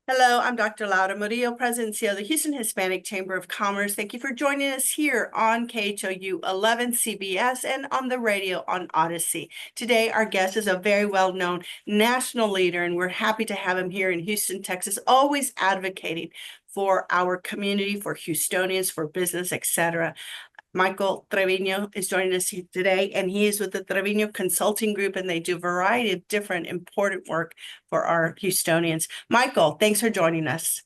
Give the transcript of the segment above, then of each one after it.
Hello, I'm Dr. Laura Murillo, President and CEO of the Houston Hispanic Chamber of Commerce. Thank you for joining us here on KHOU 11 CBS and on the radio on Odyssey. Today, our guest is a very well-known national leader, and we're happy to have him here in Houston, Texas, always advocating for our community, for Houstonians, for business, etc. Michael Trevino is joining us here today, and he is with the Trevino Consulting Group, and they do a variety of different important work for our Houstonians. Michael, thanks for joining us.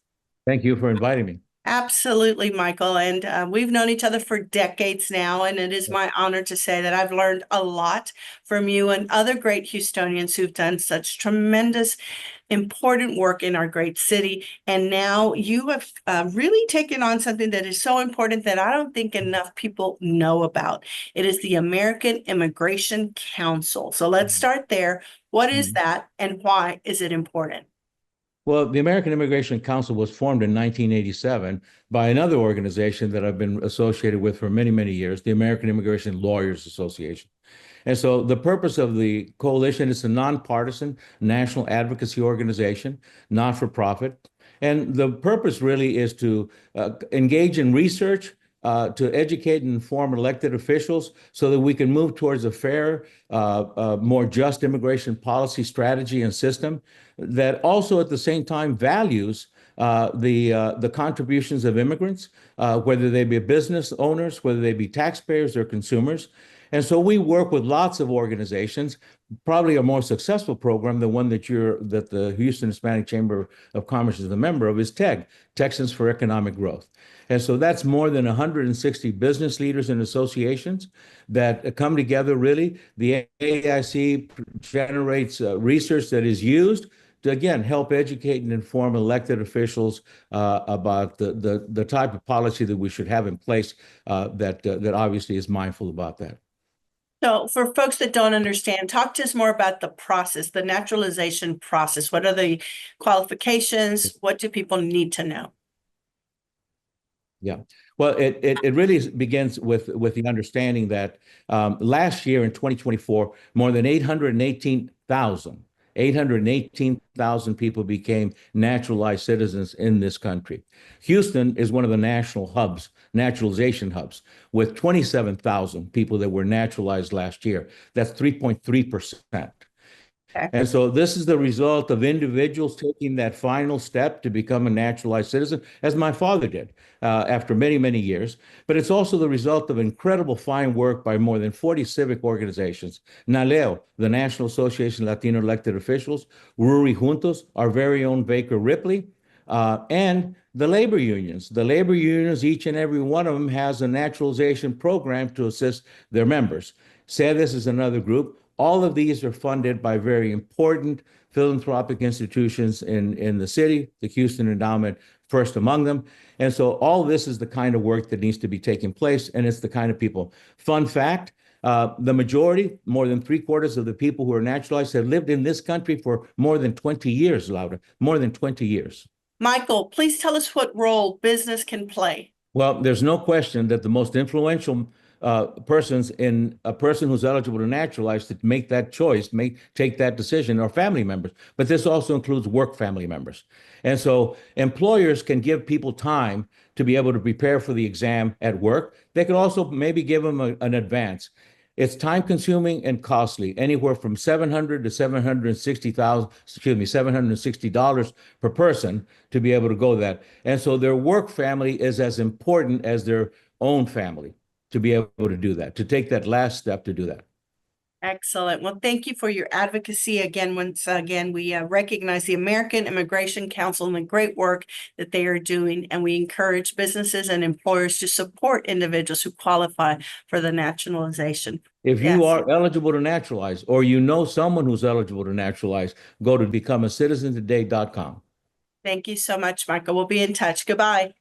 Thank you for inviting me. Absolutely, Michael. And we've known each other for decades now, and it is my honor to say that I've learned a lot from you and other great Houstonians who've done such tremendous, important work in our great city. And now you have really taken on something that is so important that I don't think enough people know about. It is the American Immigration Council. So let's start there. What is that, and why is it important? Well, the American Immigration Council was formed in 1987 by another organization that I've been associated with for many, many years, the American Immigration Lawyers Association. And so the purpose of the coalition is a nonpartisan national advocacy organization, not for profit. And the purpose really is to engage in research, to educate and inform elected officials so that we can move towards a fair, more just immigration policy strategy and system that also at the same time values the contributions of immigrants, whether they be business owners, whether they be taxpayers or consumers. And so we work with lots of organizations. Probably a more successful program, the one that the Houston Hispanic Chamber of Commerce is a member of, is TEG, Texans for Economic Growth. And so that's more than 160 business leaders and associations that come together, really. The AIC generates research that is used to, again, help educate and inform elected officials about the type of policy that we should have in place that obviously is mindful about that. So for folks that don't understand, talk to us more about the process, the naturalization process. What are the qualifications? What do people need to know? Yeah, well, it really begins with the understanding that last year in 2024, more than 818,000 people became naturalized citizens in this country. Houston is one of the national hubs, naturalization hubs, with 27,000 people that were naturalized last year. That's 3.3%. And so this is the result of individuals taking that final step to become a naturalized citizen, as my father did after many, many years. But it's also the result of incredible fine work by more than 40 civic organizations. NALEO, the National Association of Latino Elected Officials, RURI Juntos, our very own Baker Ripley, and the labor unions. The labor unions, each and every one of them has a naturalization program to assist their members. SEDES is another group. All of these are funded by very important philanthropic institutions in the city, the Houston Endowment first among them. And so all this is the kind of work that needs to be taking place, and it's the kind of people. Fun fact, the majority, more than 3/4 of the people who are naturalized have lived in this country for more than 20 years, Laura, more than 20 years. Michael, please tell us what role business can play. Well, there's no question that the most influential persons in a person who's eligible to naturalize to make that choice, take that decision, are family members. But this also includes work family members. And so employers can give people time to be able to prepare for the exam at work. They could also maybe give them an advance. It's time consuming and costly, anywhere from $700 to $760 per person to be able to go that. And so their work family is as important as their own family to be able to do that, to take that last step to do that. Excellent. Well, thank you for your advocacy. Again, once again, we recognize the American Immigration Council and the great work that they are doing, and we encourage businesses and employers to support individuals who qualify for the naturalization. If you are eligible to naturalize, or you know someone who's eligible to naturalize, go to becomeacitizentoday.com. Thank you so much, Michael. We'll be in touch. Goodbye.